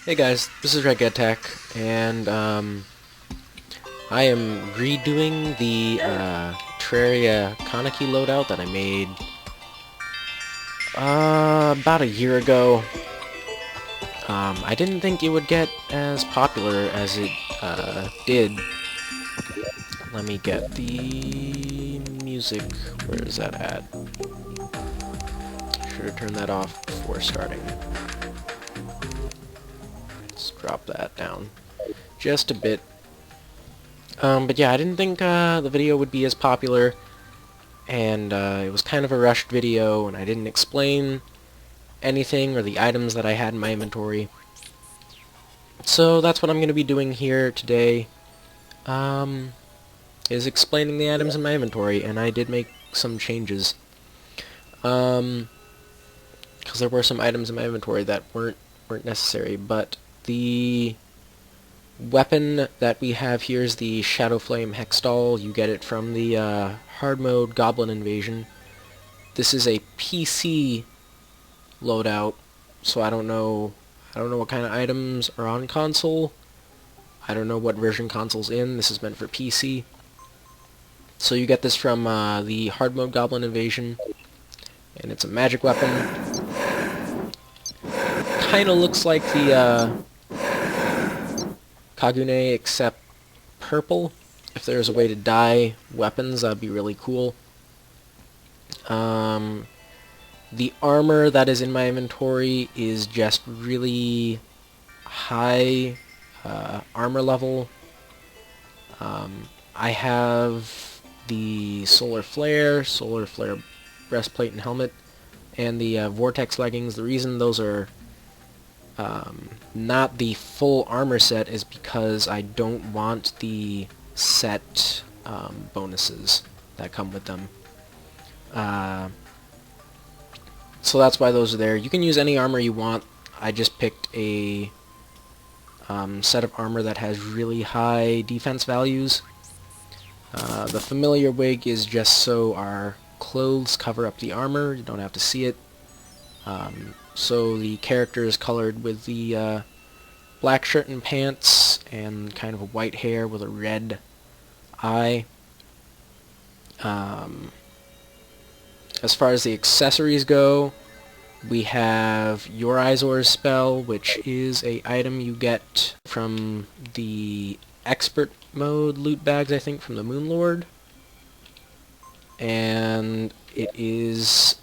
Hey guys, this is Gatack, and I am redoing the Terraria Kaneki Loadout that I made about a year ago. I didn't think it would get as popular as it did. Let me get the music. Where is that at? Should have turned that off before starting. Let's drop that down just a bit. But yeah, I didn't think the video would be as popular, and it was kind of a rushed video, and I didn't explain anything or the items that I had in my inventory. So that's what I'm going to be doing here today, is explaining the items in my inventory, and I did make some changes. Because there were some items in my inventory that weren't necessary, but the weapon that we have here is the Shadowflame Hextall. You get it from the hard mode Goblin Invasion. This is a PC loadout, so I don't know what kind of items are on console. I don't know what version console's in. This is meant for PC. So you get this from the hard mode Goblin Invasion, and it's a magic weapon. Kinda looks like the Kagune, except purple. If there's a way to dye weapons, that'd be really cool. The armor that is in my inventory is just really high armor level. I have the solar flare breastplate and helmet, and the vortex leggings. The reason those are not the full armor set is because I don't want the set bonuses that come with them. So that's why those are there. You can use any armor you want. I just picked a set of armor that has really high defense values. The familiar wig is just so our clothes cover up the armor. You don't have to see it. So the character is colored with the black shirt and pants and kind of a white hair with a red eye. As far as the accessories go, we have Your Eyes spell, which is a item you get from the expert mode loot bags, I think, from the Moon Lord. And it is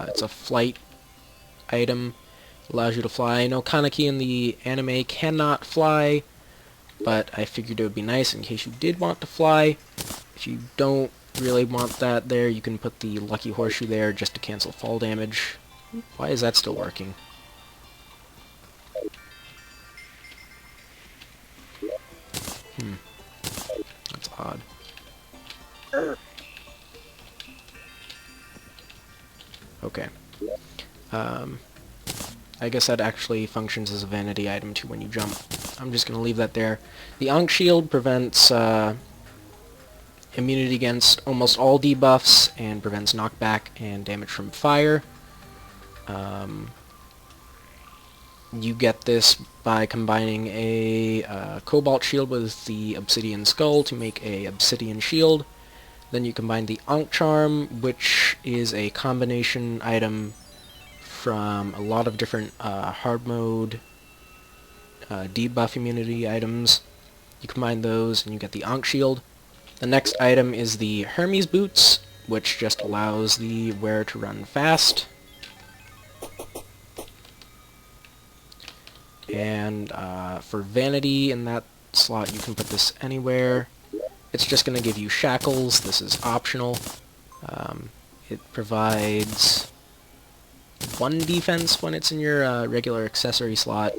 it's a flight item. Allows you to fly. I know Kaneki in the anime cannot fly, but I figured it would be nice in case you did want to fly. If you don't really want that there, you can put the lucky horseshoe there just to cancel fall damage. Why is that still working? That's odd. Okay. I guess that actually functions as a vanity item too when you jump. I'm just going to leave that there. The Ankh Shield prevents immunity against almost all debuffs and prevents knockback and damage from fire. You get this by combining a Cobalt Shield with the Obsidian Skull to make a Obsidian Shield. Then you combine the Ankh Charm, which is a combination item from a lot of different hard mode debuff immunity items. You combine those and you get the Ankh Shield. The next item is the Hermes Boots, which just allows the wearer to run fast. And for vanity in that slot, you can put this anywhere. It's just going to give you shackles. This is optional. It provides 1 defense when it's in your regular accessory slot,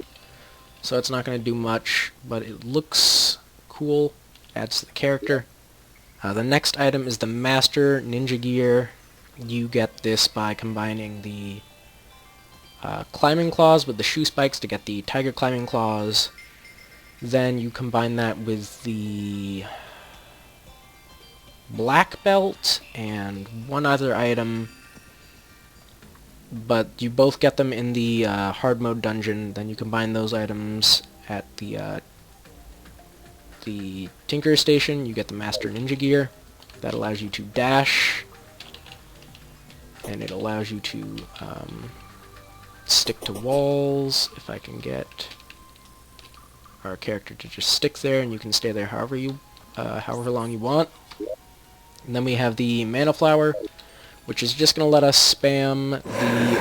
so it's not going to do much, but it looks cool, adds to the character. The next item is the Master Ninja Gear. You get this by combining the climbing claws with the shoe spikes to get the tiger climbing claws. Then you combine that with the black belt and one other item but you both get them in the hard mode dungeon. Then you combine those items at the Tinker Station. You get the Master Ninja Gear. That allows you to dash, and it allows you to stick to walls. If I can get our character to just stick there, and you can stay there however long you want. And then we have the Mana Flower, which is just going to let us spam the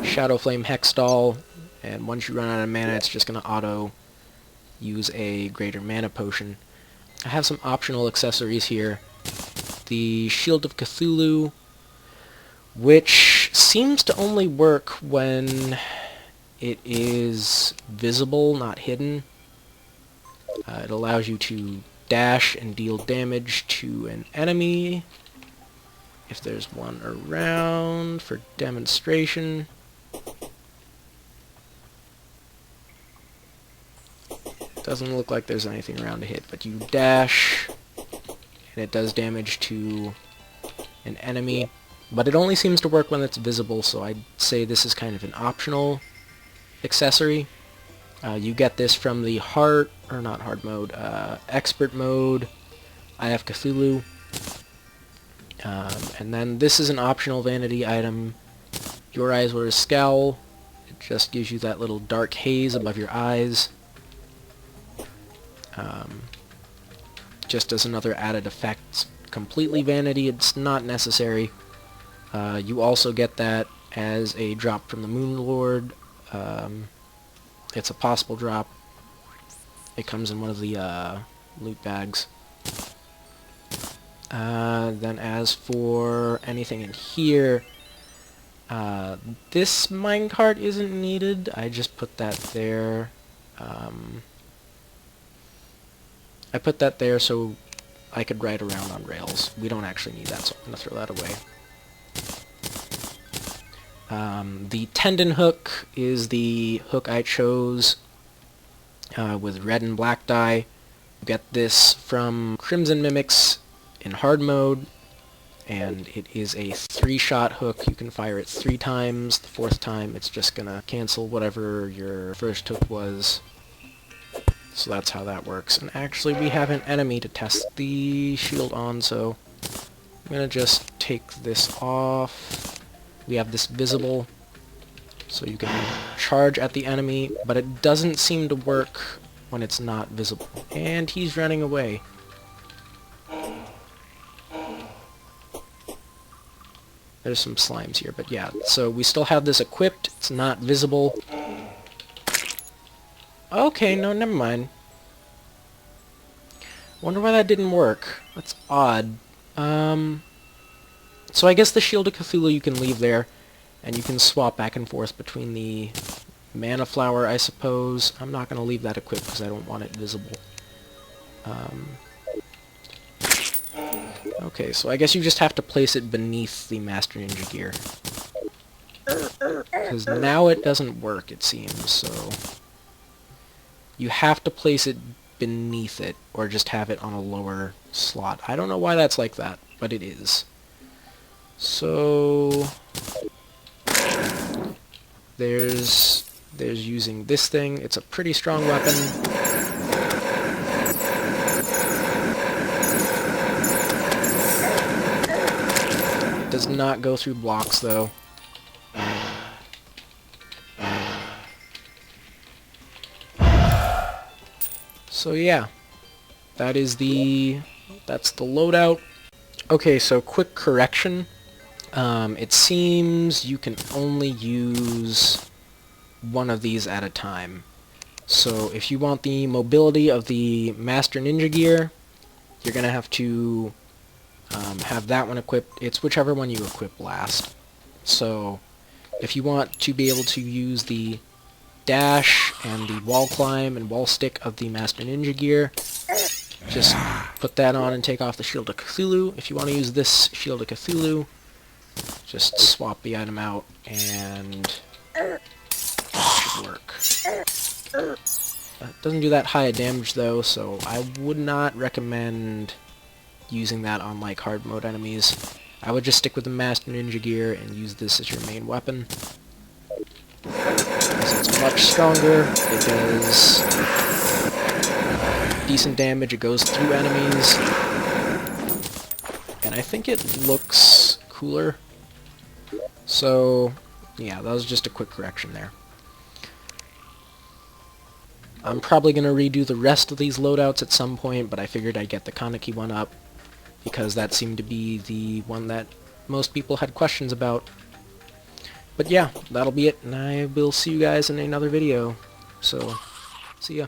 Shadowflame Hextall, and once you run out of mana, it's just going to auto use a greater mana potion. I have some optional accessories here. The Shield of Cthulhu, which seems to only work when it is visible, not hidden. It allows you to dash and deal damage to an enemy if there's one around for demonstration. Doesn't look like there's anything around to hit, but you dash and it does damage to an enemy, but it only seems to work when it's visible, so I'd say this is kind of an optional accessory. You get this from the expert mode, I have Cthulhu, and then this is an optional vanity item. Your Eyes Were a Scowl. It just gives you that little dark haze above your eyes. Just as another added effect. It's completely vanity, it's not necessary. You also get that as a drop from the Moon Lord. It's a possible drop. It comes in one of the loot bags. Then as for anything in here, this minecart isn't needed. I just put that there. I put that there so I could ride around on rails. We don't actually need that, so I'm going to throw that away. The Tendon Hook is the hook I chose with red and black dye. You get this from Crimson Mimics in hard mode, and it is a 3-shot hook. You can fire it 3 times. The 4th time it's just going to cancel whatever your first hook was. So that's how that works. And actually we have an enemy to test the shield on, so I'm going to just take this off. We have this visible, so you can charge at the enemy, but it doesn't seem to work when it's not visible. And he's running away. There's some slimes here, but yeah. So we still have this equipped. It's not visible. Okay, no, never mind. Wonder why that didn't work. That's odd. So I guess the Shield of Cthulhu you can leave there, and you can swap back and forth between the Mana Flower, I suppose. I'm not going to leave that equipped because I don't want it visible. Okay, so I guess you just have to place it beneath the Master Ninja Gear. Because now it doesn't work, it seems, so you have to place it beneath it, or just have it on a lower slot. I don't know why that's like that, but it is. So there's using this thing. It's a pretty strong weapon. It does not go through blocks though. So yeah, that's the loadout. Okay, so quick correction. It seems you can only use one of these at a time. So if you want the mobility of the Master Ninja Gear, you're going to have to have that one equipped. It's whichever one you equip last. So if you want to be able to use the dash and the wall climb and wall stick of the Master Ninja Gear, just put that on and take off the Shield of Cthulhu. If you want to use this Shield of Cthulhu, just swap the item out and it should work. It doesn't do that high a damage though, so I would not recommend using that on like hard mode enemies. I would just stick with the Master Ninja gear and use this as your main weapon. Because it's much stronger, it does decent damage, it goes through enemies, and I think it looks cooler. So, yeah, that was just a quick correction there. I'm probably going to redo the rest of these loadouts at some point, but I figured I'd get the Kaneki one up, because that seemed to be the one that most people had questions about. But yeah, that'll be it, and I will see you guys in another video. So, see ya.